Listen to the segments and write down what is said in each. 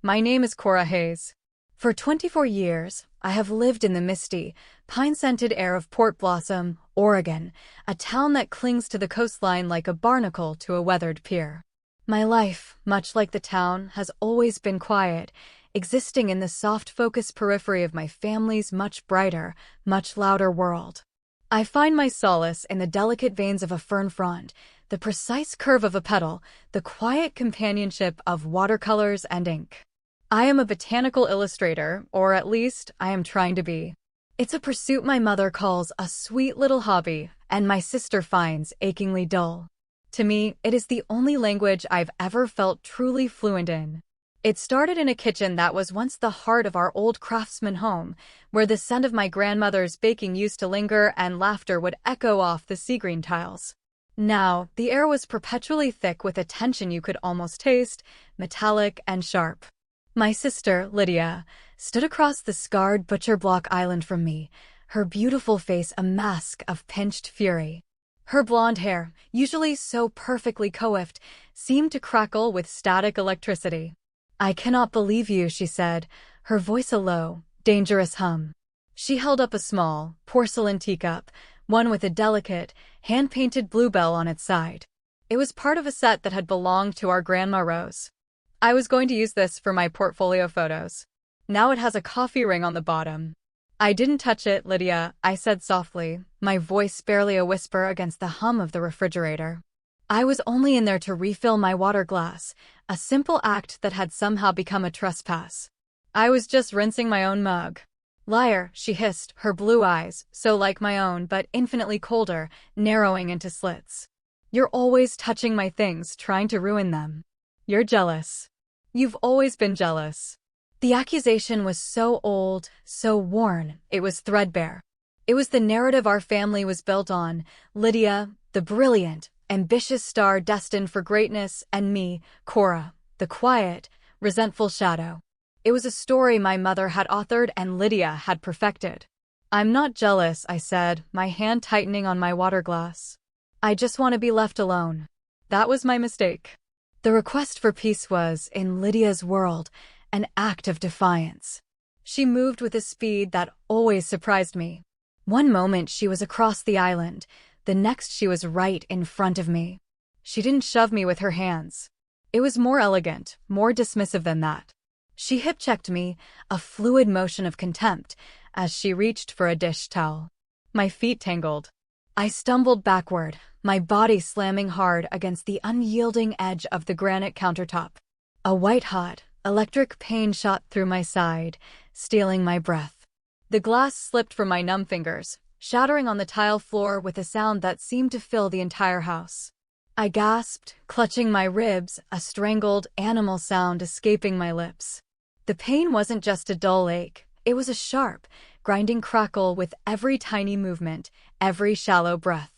My name is Cora Hayes. For 24 years, I have lived in the misty, pine-scented air of Port Blossom, Oregon, a town that clings to the coastline like a barnacle to a weathered pier. My life, much like the town, has always been quiet, existing in the soft-focused periphery of my family's much brighter, much louder world. I find my solace in the delicate veins of a fern frond, the precise curve of a petal, the quiet companionship of watercolors and ink. I am a botanical illustrator, or at least I am trying to be. It's a pursuit my mother calls a sweet little hobby, and my sister finds achingly dull. To me, it is the only language I've ever felt truly fluent in. It started in a kitchen that was once the heart of our old craftsman home, where the scent of my grandmother's baking used to linger and laughter would echo off the sea-green tiles. Now, the air was perpetually thick with a tension you could almost taste, metallic and sharp. My sister, Lydia, stood across the scarred butcher block island from me, her beautiful face a mask of pinched fury. Her blonde hair, usually so perfectly coiffed, seemed to crackle with static electricity. "I cannot believe you," she said, her voice a low, dangerous hum. She held up a small, porcelain teacup, one with a delicate, hand-painted bluebell on its side. It was part of a set that had belonged to our Grandma Rose. I was going to use this for my portfolio photos. Now it has a coffee ring on the bottom. "I didn't touch it, Lydia," I said softly, my voice barely a whisper against the hum of the refrigerator. I was only in there to refill my water glass, a simple act that had somehow become a trespass. I was just rinsing my own mug. "Liar," she hissed, her blue eyes, so like my own but infinitely colder, narrowing into slits. "You're always touching my things, trying to ruin them. You're jealous. You've always been jealous." The accusation was so old, so worn, it was threadbare. It was the narrative our family was built on: Lydia, the brilliant, ambitious star destined for greatness, and me, Cora, the quiet, resentful shadow. It was a story my mother had authored and Lydia had perfected. "I'm not jealous," I said, my hand tightening on my water glass. "I just want to be left alone. That was my mistake." The request for peace was, in Lydia's world, an act of defiance. She moved with a speed that always surprised me. One moment she was across the island, the next she was right in front of me. She didn't shove me with her hands. It was more elegant, more dismissive than that. She hip-checked me, a fluid motion of contempt, as she reached for a dish towel. My feet tangled. I stumbled backward, my body slamming hard against the unyielding edge of the granite countertop. A white-hot, electric pain shot through my side, stealing my breath. The glass slipped from my numb fingers, shattering on the tile floor with a sound that seemed to fill the entire house. I gasped, clutching my ribs, a strangled, animal sound escaping my lips. The pain wasn't just a dull ache, it was a sharp, grinding crackle with every tiny movement, every shallow breath.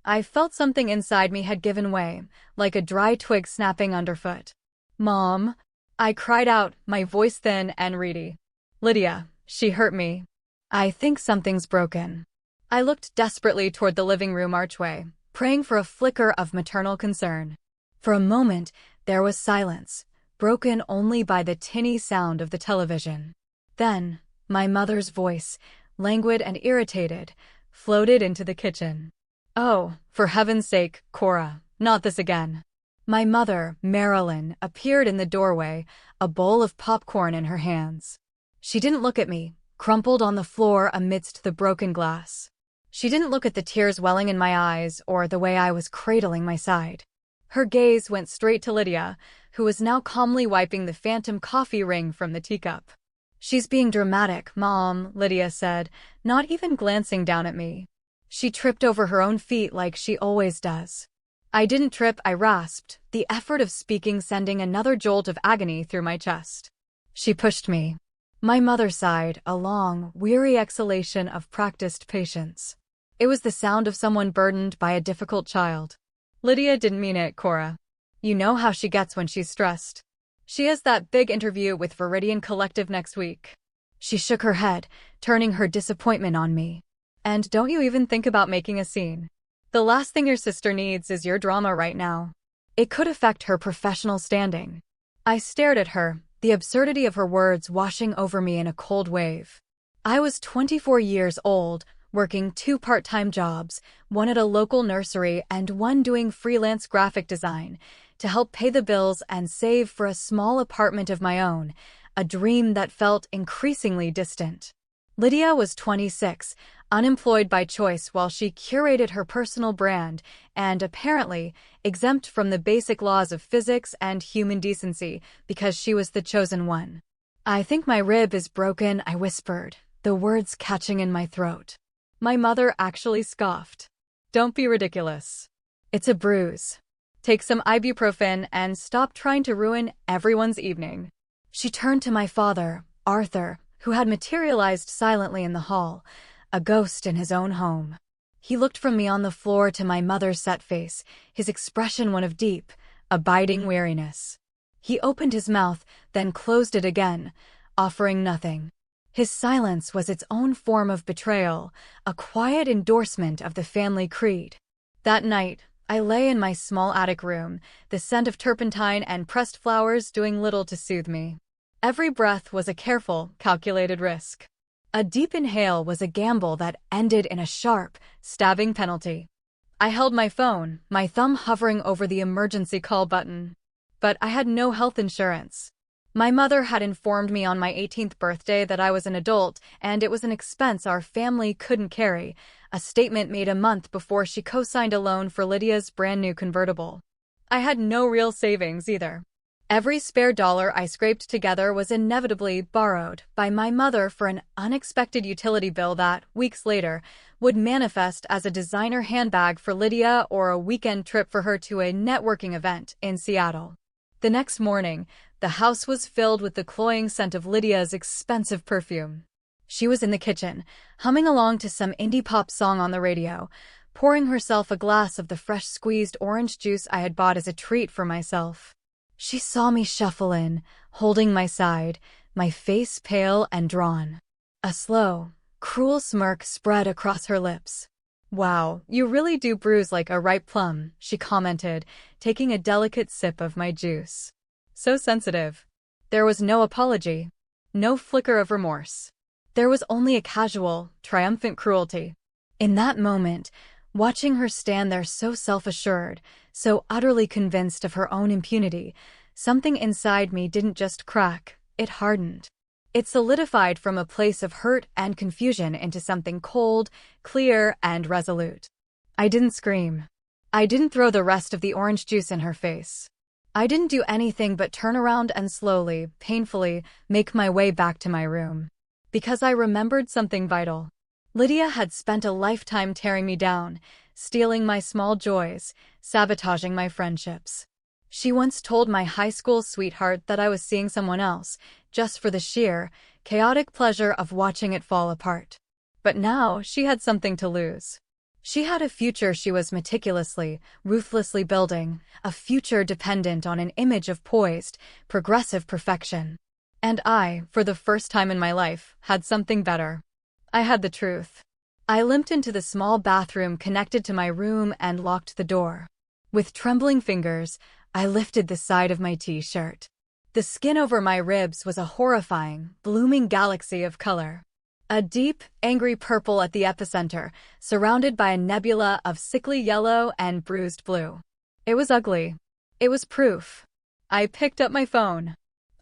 I felt something inside me had given way, like a dry twig snapping underfoot. "Mom!" I cried out, my voice thin and reedy. "Lydia, she hurt me. I think something's broken." I looked desperately toward the living room archway, praying for a flicker of maternal concern. For a moment, there was silence, broken only by the tinny sound of the television. Then, my mother's voice, languid and irritated, floated into the kitchen. "Oh, for heaven's sake, Cora, not this again." My mother, Marilyn, appeared in the doorway, a bowl of popcorn in her hands. She didn't look at me, crumpled on the floor amidst the broken glass. She didn't look at the tears welling in my eyes or the way I was cradling my side. Her gaze went straight to Lydia, who was now calmly wiping the phantom coffee ring from the teacup. "She's being dramatic, Mom," Lydia said, not even glancing down at me. She tripped over her own feet like she always does. "I didn't trip," I rasped, the effort of speaking sending another jolt of agony through my chest. "She pushed me." My mother sighed, a long, weary exhalation of practiced patience. It was the sound of someone burdened by a difficult child. "Lydia didn't mean it, Cora. You know how she gets when she's stressed. She has that big interview with Viridian Collective next week." She shook her head, turning her disappointment on me. "And don't you even think about making a scene. The last thing your sister needs is your drama right now. It could affect her professional standing." I stared at her, the absurdity of her words washing over me in a cold wave. I was 24 years old, working 2 part-time jobs, one at a local nursery and one doing freelance graphic design, to help pay the bills and save for a small apartment of my own, a dream that felt increasingly distant. Lydia was 26, unemployed by choice while she curated her personal brand and, apparently, exempt from the basic laws of physics and human decency because she was the chosen one. "I think my rib is broken," I whispered, the words catching in my throat. My mother actually scoffed. "Don't be ridiculous. It's a bruise. Take some ibuprofen and stop trying to ruin everyone's evening." She turned to my father, Arthur, who had materialized silently in the hall, a ghost in his own home. He looked from me on the floor to my mother's set face, his expression one of deep, abiding weariness. He opened his mouth, then closed it again, offering nothing. His silence was its own form of betrayal, a quiet endorsement of the family creed. That night, I lay in my small attic room, the scent of turpentine and pressed flowers doing little to soothe me. Every breath was a careful, calculated risk. A deep inhale was a gamble that ended in a sharp, stabbing penalty. I held my phone, my thumb hovering over the emergency call button. But I had no health insurance. My mother had informed me on my 18th birthday that I was an adult and it was an expense our family couldn't carry, a statement made a month before she co-signed a loan for Lydia's brand new convertible. I had no real savings either. Every spare dollar I scraped together was inevitably borrowed by my mother for an unexpected utility bill that, weeks later, would manifest as a designer handbag for Lydia or a weekend trip for her to a networking event in Seattle. The next morning, the house was filled with the cloying scent of Lydia's expensive perfume. She was in the kitchen, humming along to some indie pop song on the radio, pouring herself a glass of the fresh squeezed orange juice I had bought as a treat for myself. She saw me shuffle in, holding my side, my face pale and drawn. A slow, cruel smirk spread across her lips. "Wow, you really do bruise like a ripe plum," she commented, taking a delicate sip of my juice. "So sensitive." There was no apology, no flicker of remorse. There was only a casual, triumphant cruelty. In that moment, watching her stand there so self-assured, so utterly convinced of her own impunity, something inside me didn't just crack, it hardened. It solidified from a place of hurt and confusion into something cold, clear, and resolute. I didn't scream. I didn't throw the rest of the orange juice in her face. I didn't do anything but turn around and slowly, painfully, make my way back to my room. Because I remembered something vital. Lydia had spent a lifetime tearing me down, stealing my small joys, sabotaging my friendships. She once told my high school sweetheart that I was seeing someone else, just for the sheer, chaotic pleasure of watching it fall apart. But now she had something to lose. She had a future she was meticulously, ruthlessly building, a future dependent on an image of poised, progressive perfection. And I, for the first time in my life, had something better. I had the truth. I limped into the small bathroom connected to my room and locked the door. With trembling fingers, I lifted the side of my t-shirt. The skin over my ribs was a horrifying, blooming galaxy of color. A deep, angry purple at the epicenter, surrounded by a nebula of sickly yellow and bruised blue. It was ugly. It was proof. I picked up my phone.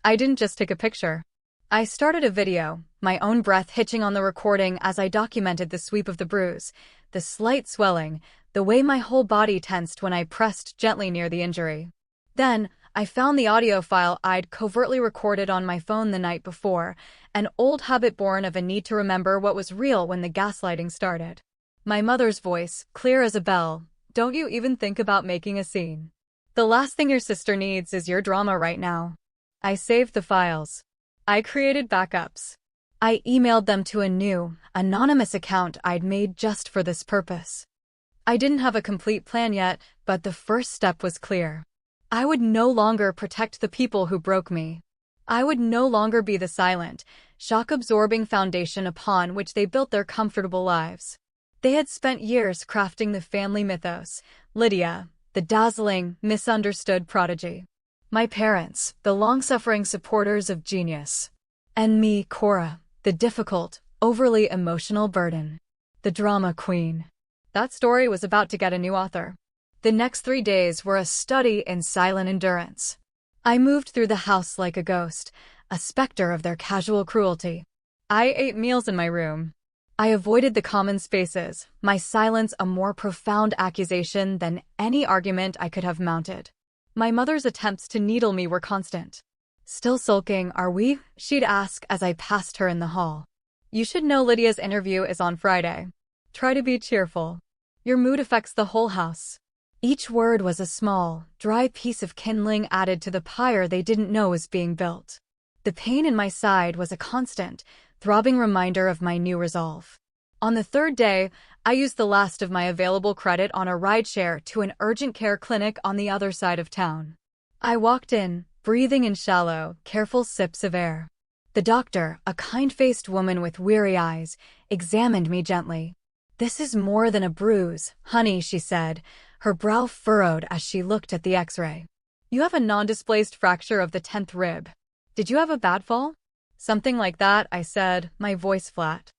I didn't just take a picture. I started a video, my own breath hitching on the recording as I documented the sweep of the bruise, the slight swelling, the way my whole body tensed when I pressed gently near the injury. Then, I found the audio file I'd covertly recorded on my phone the night before, an old habit born of a need to remember what was real when the gaslighting started. My mother's voice, clear as a bell, "Don't you even think about making a scene. The last thing your sister needs is your drama right now." I saved the files. I created backups. I emailed them to a new, anonymous account I'd made just for this purpose. I didn't have a complete plan yet, but the first step was clear. I would no longer protect the people who broke me. I would no longer be the silent, shock-absorbing foundation upon which they built their comfortable lives. They had spent years crafting the family mythos, Lydia, the dazzling, misunderstood prodigy. My parents, the long-suffering supporters of genius. And me, Cora, the difficult, overly emotional burden. The drama queen. That story was about to get a new author. The next 3 days were a study in silent endurance. I moved through the house like a ghost, a specter of their casual cruelty. I ate meals in my room. I avoided the common spaces, my silence a more profound accusation than any argument I could have mounted. My mother's attempts to needle me were constant. "Still sulking, are we?" she'd ask as I passed her in the hall. "You should know Lydia's interview is on Friday. Try to be cheerful. Your mood affects the whole house." Each word was a small, dry piece of kindling added to the pyre they didn't know was being built. The pain in my side was a constant, throbbing reminder of my new resolve. On the 3rd day, I used the last of my available credit on a rideshare to an urgent care clinic on the other side of town. I walked in, breathing in shallow, careful sips of air. The doctor, a kind-faced woman with weary eyes, examined me gently. "This is more than a bruise, honey," she said, her brow furrowed as she looked at the X-ray. "You have a non-displaced fracture of the 10th rib. Did you have a bad fall?" "Something like that," I said, my voice flat.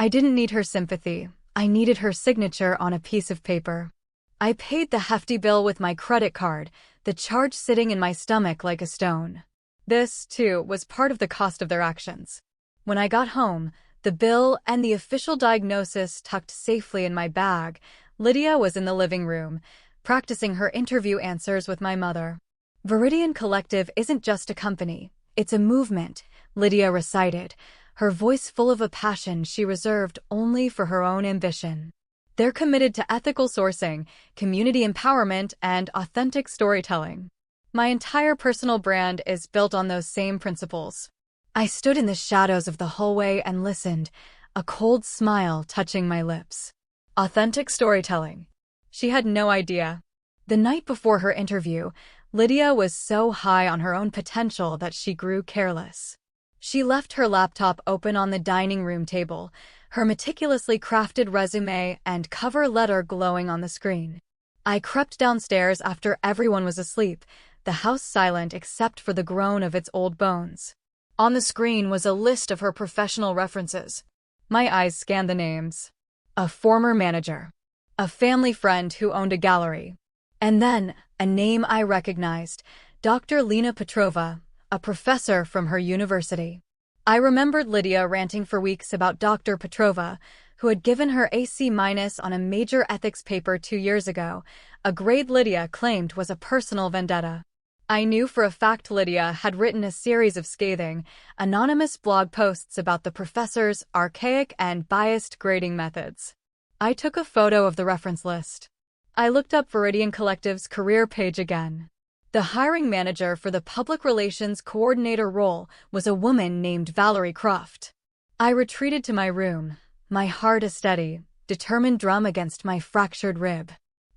I didn't need her sympathy. I needed her signature on a piece of paper. I paid the hefty bill with my credit card, the charge sitting in my stomach like a stone. This, too, was part of the cost of their actions. When I got home, the bill and the official diagnosis tucked safely in my bag, Lydia was in the living room, practicing her interview answers with my mother. "Viridian Collective isn't just a company, it's a movement," Lydia recited, her voice full of a passion she reserved only for her own ambition. "They're committed to ethical sourcing, community empowerment, and authentic storytelling. My entire personal brand is built on those same principles." I stood in the shadows of the hallway and listened, a cold smile touching my lips. Authentic storytelling. She had no idea. The night before her interview, Lydia was so high on her own potential that she grew careless. She left her laptop open on the dining room table, her meticulously crafted resume and cover letter glowing on the screen. I crept downstairs after everyone was asleep, the house silent except for the groan of its old bones. On the screen was a list of her professional references. My eyes scanned the names. A former manager. A family friend who owned a gallery. And then, a name I recognized, Dr. Lena Petrova, a professor from her university. I remembered Lydia ranting for weeks about Dr. Petrova, who had given her a C- on a major ethics paper 2 years ago, a grade Lydia claimed was a personal vendetta. I knew for a fact Lydia had written a series of scathing, anonymous blog posts about the professor's archaic and biased grading methods. I took a photo of the reference list. I looked up Viridian Collective's career page again. The hiring manager for the public relations coordinator role was a woman named Valerie Croft. I retreated to my room, my heart a steady, determined drum against my fractured rib.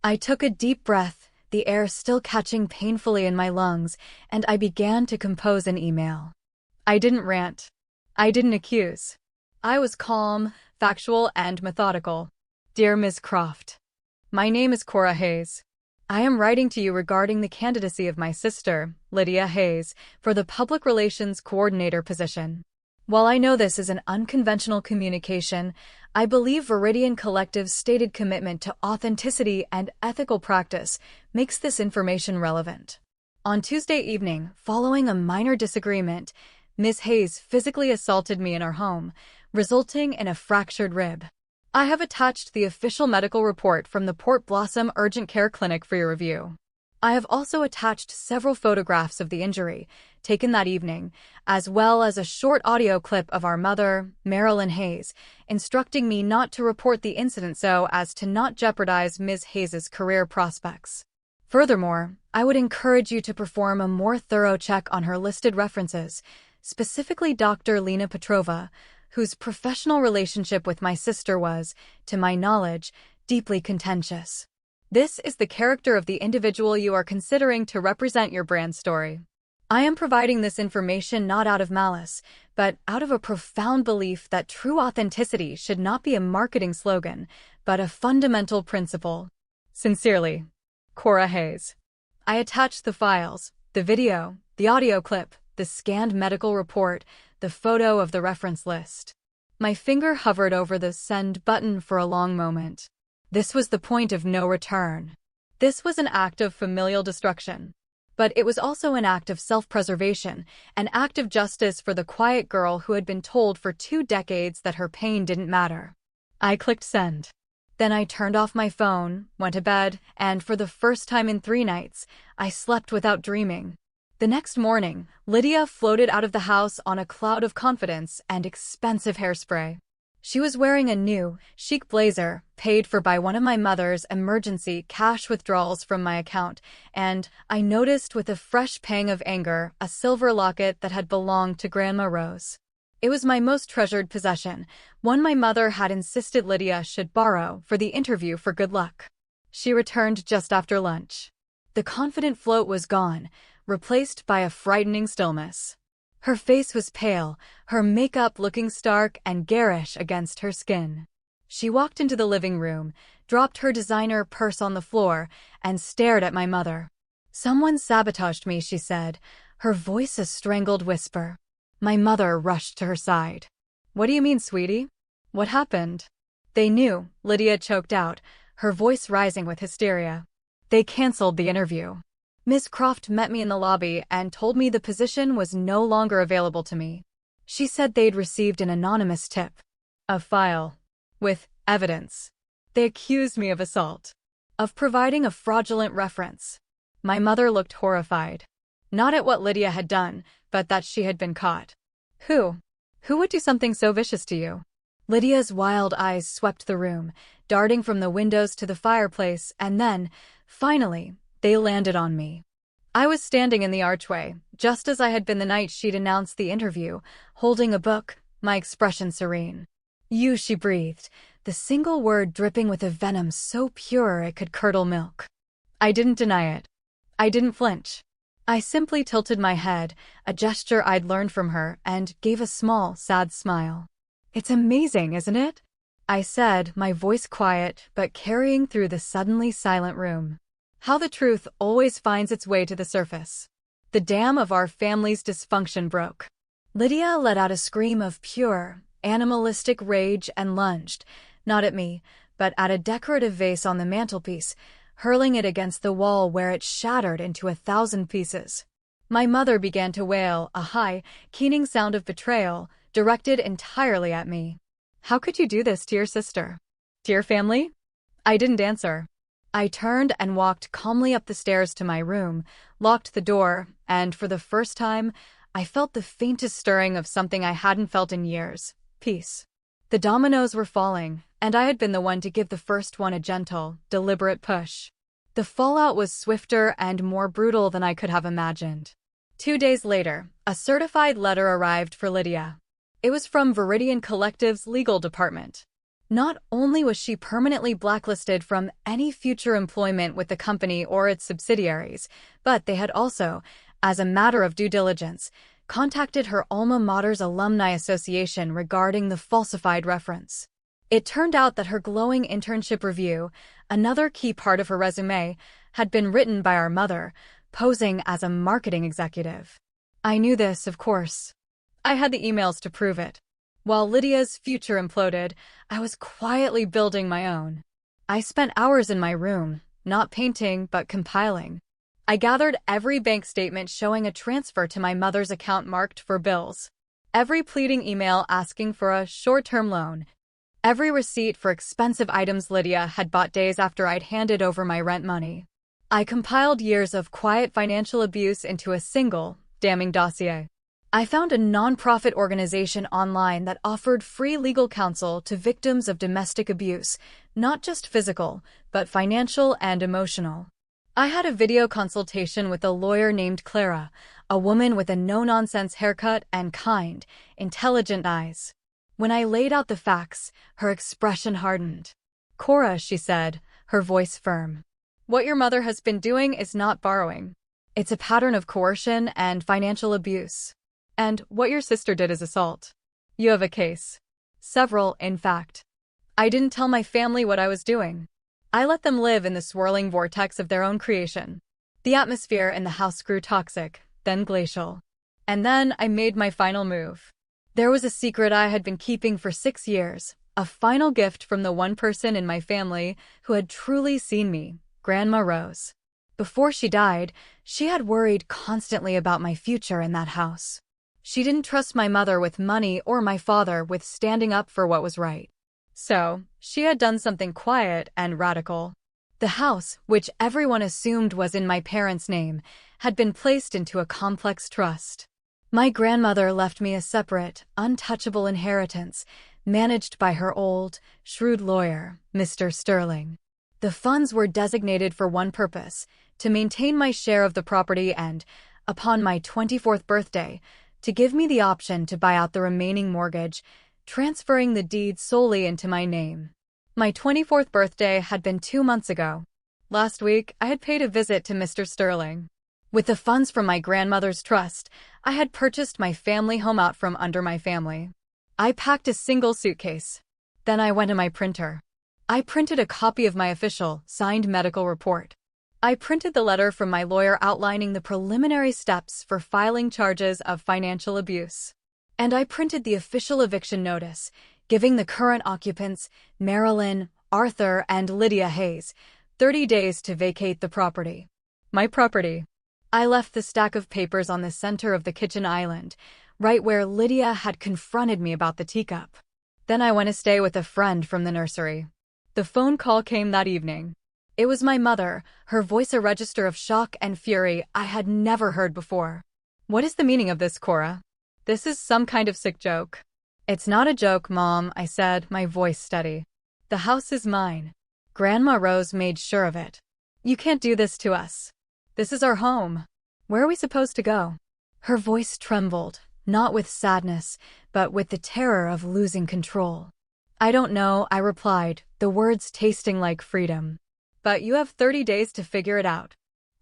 I took a deep breath, the air still catching painfully in my lungs, and I began to compose an email. I didn't rant. I didn't accuse. I was calm, factual, and methodical. "Dear Ms. Croft, my name is Cora Hayes. I am writing to you regarding the candidacy of my sister, Lydia Hayes, for the Public Relations Coordinator position. While I know this is an unconventional communication, I believe Viridian Collective's stated commitment to authenticity and ethical practice makes this information relevant. On Tuesday evening, following a minor disagreement, Ms. Hayes physically assaulted me in her home, resulting in a fractured rib. I have attached the official medical report from the Port Blossom Urgent Care Clinic for your review. I have also attached several photographs of the injury, taken that evening, as well as a short audio clip of our mother, Marilyn Hayes, instructing me not to report the incident so as to not jeopardize Ms. Hayes's career prospects. Furthermore, I would encourage you to perform a more thorough check on her listed references, specifically Dr. Lena Petrova, whose professional relationship with my sister was, to my knowledge, deeply contentious. This is the character of the individual you are considering to represent your brand story. I am providing this information not out of malice, but out of a profound belief that true authenticity should not be a marketing slogan, but a fundamental principle. Sincerely, Cora Hayes. I attached the files, The video, the audio clip, the scanned medical report, the photo of the reference list. My finger hovered over the send button for a long moment. This was the point of no return. This was an act of familial destruction. But it was also an act of self-preservation, an act of justice for the quiet girl who had been told for 2 decades that her pain didn't matter. I clicked send. Then I turned off my phone, went to bed, and for the first time in 3 nights, I slept without dreaming. The next morning, Lydia floated out of the house on a cloud of confidence and expensive hairspray. She was wearing a new, chic blazer, paid for by one of my mother's emergency cash withdrawals from my account, and I noticed with a fresh pang of anger a silver locket that had belonged to Grandma Rose. It was my most treasured possession, one my mother had insisted Lydia should borrow for the interview for good luck. She returned just after lunch. The confident float was gone, replaced by a frightening stillness. Her face was pale, her makeup looking stark and garish against her skin. She walked into the living room, dropped her designer purse on the floor, and stared at my mother. "Someone sabotaged me," she said, her voice a strangled whisper. My mother rushed to her side. "What do you mean, sweetie? What happened?" "They knew," Lydia choked out, her voice rising with hysteria. "They canceled the interview. Miss Croft met me in the lobby and told me the position was no longer available to me. She said they'd received an anonymous tip. A file. With evidence. They accused me of assault. Of providing a fraudulent reference." My mother looked horrified. Not at what Lydia had done, but that she had been caught. Who would do something so vicious to you?" Lydia's wild eyes swept the room, darting from the windows to the fireplace, and then, finally, they landed on me. I was standing in the archway, just as I had been the night she'd announced the interview, holding a book, my expression serene. "You," she breathed, the single word dripping with a venom so pure it could curdle milk. I didn't deny it. I didn't flinch. I simply tilted my head, a gesture I'd learned from her, and gave a small, sad smile. "It's amazing, isn't it?" I said, my voice quiet but carrying through the suddenly silent room. "How the truth always finds its way to the surface." The dam of our family's dysfunction broke. Lydia let out a scream of pure, animalistic rage and lunged, not at me, but at a decorative vase on the mantelpiece, hurling it against the wall where it shattered into 1,000 pieces. My mother began to wail, a high, keening sound of betrayal, directed entirely at me. "How could you do this to your sister? To your family?" I didn't answer. I turned and walked calmly up the stairs to my room, locked the door, and for the first time, I felt the faintest stirring of something I hadn't felt in years: peace. The dominoes were falling, and I had been the one to give the first one a gentle, deliberate push. The fallout was swifter and more brutal than I could have imagined. 2 days later, a certified letter arrived for Lydia. It was from Viridian Collective's legal department. Not only was she permanently blacklisted from any future employment with the company or its subsidiaries, but they had also, as a matter of due diligence, contacted her alma mater's alumni association regarding the falsified reference. It turned out that her glowing internship review, another key part of her resume, had been written by our mother, posing as a marketing executive. I knew this, of course. I had the emails to prove it. While Lydia's future imploded, I was quietly building my own. I spent hours in my room, not painting but compiling. I gathered every bank statement showing a transfer to my mother's account marked for bills, every pleading email asking for a short-term loan, every receipt for expensive items Lydia had bought days after I'd handed over my rent money. I compiled years of quiet financial abuse into a single, damning dossier. I found a nonprofit organization online that offered free legal counsel to victims of domestic abuse, not just physical, but financial and emotional. I had a video consultation with a lawyer named Clara, a woman with a no-nonsense haircut and kind, intelligent eyes. When I laid out the facts, her expression hardened. "Cora," she said, her voice firm. "What your mother has been doing is not borrowing. It's a pattern of coercion and financial abuse. And what your sister did is assault. You have a case. Several, in fact. I didn't tell my family what I was doing. I let them live in the swirling vortex of their own creation. The atmosphere in the house grew toxic, then glacial. And then I made my final move. There was a secret I had been keeping for 6 years, a final gift from the one person in my family who had truly seen me, Grandma Rose. Before she died, she had worried constantly about my future in that house. She didn't trust my mother with money or my father with standing up for what was right. So, she had done something quiet and radical. The house, which everyone assumed was in my parents' name, had been placed into a complex trust. My grandmother left me a separate, untouchable inheritance, managed by her old, shrewd lawyer, Mr. Sterling. The funds were designated for one purpose, to maintain my share of the property and, upon my 24th birthday, to give me the option to buy out the remaining mortgage, transferring the deed solely into my name. My 24th birthday had been 2 months ago. Last week, I had paid a visit to Mr. Sterling. With the funds from my grandmother's trust, I had purchased my family home out from under my family. I packed a single suitcase. Then I went to my printer. I printed a copy of my official, signed medical report. I printed the letter from my lawyer outlining the preliminary steps for filing charges of financial abuse. And I printed the official eviction notice, giving the current occupants, Marilyn, Arthur, and Lydia Hayes, 30 days to vacate the property. My property. I left the stack of papers on the center of the kitchen island, right where Lydia had confronted me about the teacup. Then I went to stay with a friend from the nursery. The phone call came that evening. It was my mother, her voice a register of shock and fury I had never heard before. What is the meaning of this, Cora? This is some kind of sick joke. It's not a joke, Mom, I said, my voice steady. The house is mine. Grandma Rose made sure of it. You can't do this to us. This is our home. Where are we supposed to go? Her voice trembled, not with sadness, but with the terror of losing control. I don't know, I replied, the words tasting like freedom. But you have 30 days to figure it out.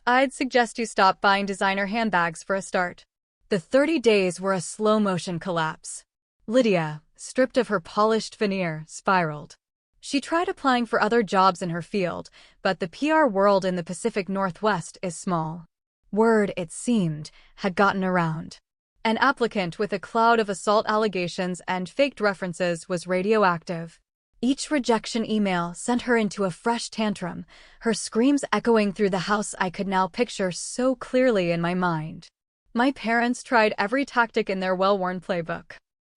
I'd suggest you stop buying designer handbags for a start. The 30 days were a slow-motion collapse. Lydia, stripped of her polished veneer, spiraled. She tried applying for other jobs in her field, but the PR world in the Pacific Northwest is small. Word, it seemed, had gotten around. An applicant with a cloud of assault allegations and faked references was radioactive. Each rejection email sent her into a fresh tantrum, her screams echoing through the house I could now picture so clearly in my mind. My parents tried every tactic in their well-worn playbook.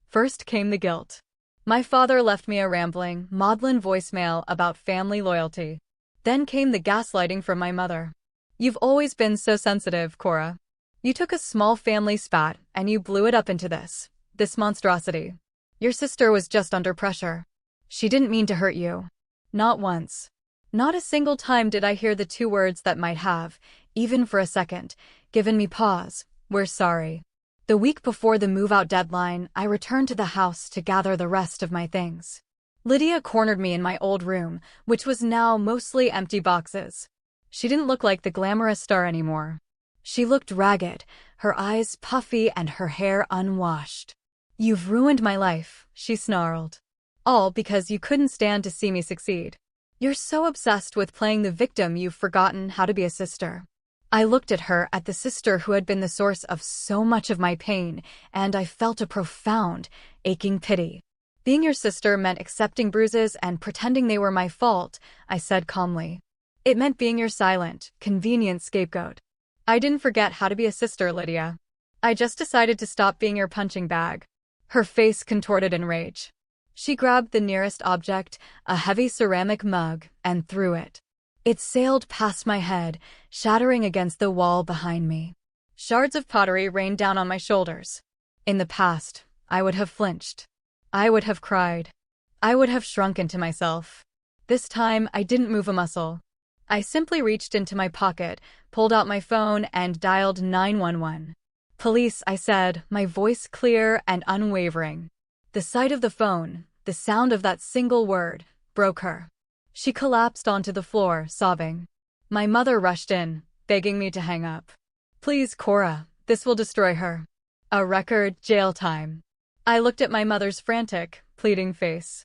First came the guilt. My father left me a rambling, maudlin voicemail about family loyalty. Then came the gaslighting from my mother. You've always been so sensitive, Cora. You took a small family spat and you blew it up into this monstrosity. Your sister was just under pressure. She didn't mean to hurt you. Not once. Not a single time did I hear the two words that might have, even for a second, given me pause. We're sorry. The week before the move-out deadline, I returned to the house to gather the rest of my things. Lydia cornered me in my old room, which was now mostly empty boxes. She didn't look like the glamorous star anymore. She looked ragged, her eyes puffy and her hair unwashed. You've ruined my life, she snarled. All because you couldn't stand to see me succeed. You're so obsessed with playing the victim you've forgotten how to be a sister. I looked at her, at the sister who had been the source of so much of my pain, and I felt a profound, aching pity. Being your sister meant accepting bruises and pretending they were my fault, I said calmly. It meant being your silent, convenient scapegoat. I didn't forget how to be a sister, Lydia. I just decided to stop being your punching bag. Her face contorted in rage. She grabbed the nearest object, a heavy ceramic mug, and threw it. It sailed past my head, shattering against the wall behind me. Shards of pottery rained down on my shoulders. In the past, I would have flinched. I would have cried. I would have shrunk into myself. This time, I didn't move a muscle. I simply reached into my pocket, pulled out my phone, and dialed 911. Police, I said, my voice clear and unwavering. The sight of the phone, the sound of that single word, broke her. She collapsed onto the floor, sobbing. My mother rushed in, begging me to hang up. Please, Cora, this will destroy her. A record, jail time. I looked at my mother's frantic, pleading face.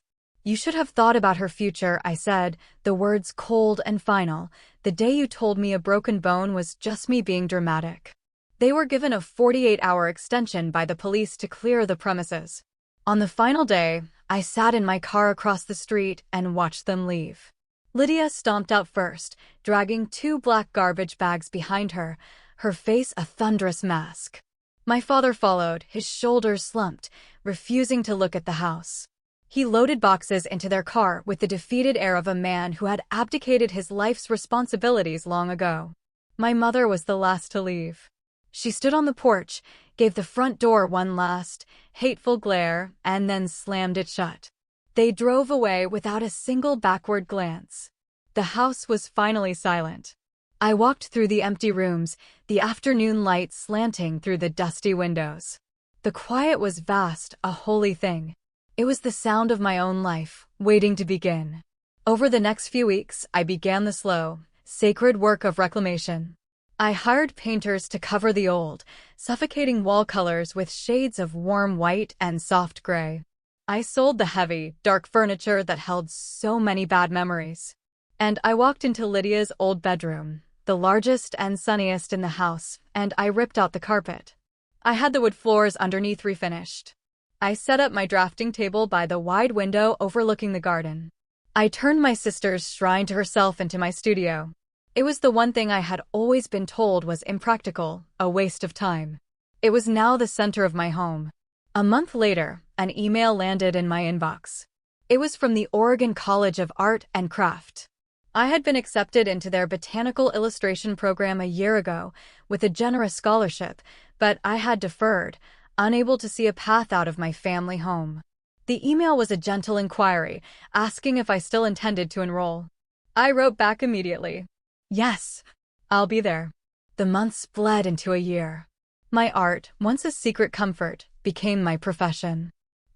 You should have thought about her future, I said, the words cold and final. The day you told me a broken bone was just me being dramatic. They were given a 48-hour extension by the police to clear the premises. On the final day, I sat in my car across the street and watched them leave. Lydia stomped out first, dragging 2 black garbage bags behind her, her face a thunderous mask. My father followed, his shoulders slumped, refusing to look at the house. He loaded boxes into their car with the defeated air of a man who had abdicated his life's responsibilities long ago. My mother was the last to leave. She stood on the porch, gave the front door one last, hateful glare, and then slammed it shut. They drove away without a single backward glance. The house was finally silent. I walked through the empty rooms, the afternoon light slanting through the dusty windows. The quiet was vast, a holy thing. It was the sound of my own life, waiting to begin. Over the next few weeks, I began the slow, sacred work of reclamation. I hired painters to cover the old, suffocating wall colors with shades of warm white and soft gray. I sold the heavy, dark furniture that held so many bad memories. And I walked into Lydia's old bedroom, the largest and sunniest in the house, and I ripped out the carpet. I had the wood floors underneath refinished. I set up my drafting table by the wide window overlooking the garden. I turned my sister's shrine to herself into my studio. It was the one thing I had always been told was impractical, a waste of time. It was now the center of my home. A month later, an email landed in my inbox. It was from the Oregon College of Art and Craft. I had been accepted into their botanical illustration program a year ago with a generous scholarship, but I had deferred, unable to see a path out of my family home. The email was a gentle inquiry, asking if I still intended to enroll. I wrote back immediately. Yes, I'll be there. The months bled into a year. My art, once a secret comfort, became my profession.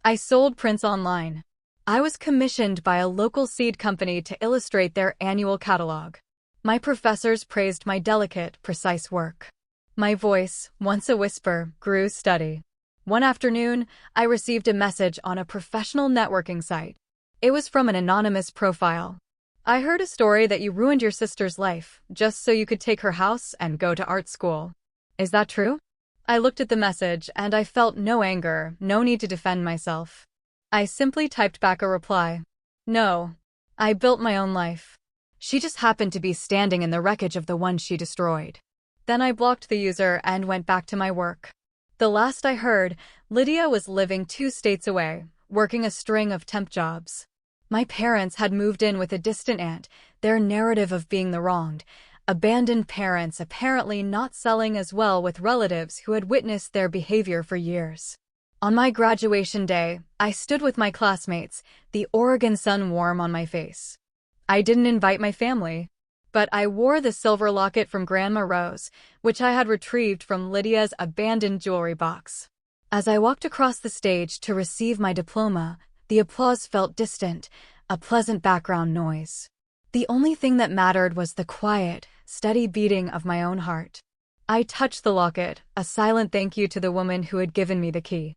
I sold prints online. I was commissioned by a local seed company to illustrate their annual catalog. My professors praised my delicate, precise work. My voice, once a whisper, grew steady. One afternoon, I received a message on a professional networking site. It was from an anonymous profile. I heard a story that you ruined your sister's life, just so you could take her house and go to art school. Is that true? I looked at the message, and I felt no anger, no need to defend myself. I simply typed back a reply. No. I built my own life. She just happened to be standing in the wreckage of the one she destroyed. Then I blocked the user and went back to my work. The last I heard, Lydia was living 2 states away, working a string of temp jobs. My parents had moved in with a distant aunt, their narrative of being the wronged, abandoned parents apparently not selling as well with relatives who had witnessed their behavior for years. On my graduation day, I stood with my classmates, the Oregon sun warm on my face. I didn't invite my family, but I wore the silver locket from Grandma Rose, which I had retrieved from Lydia's abandoned jewelry box. As I walked across the stage to receive my diploma, the applause felt distant, a pleasant background noise. The only thing that mattered was the quiet, steady beating of my own heart. I touched the locket, a silent thank you to the woman who had given me the key.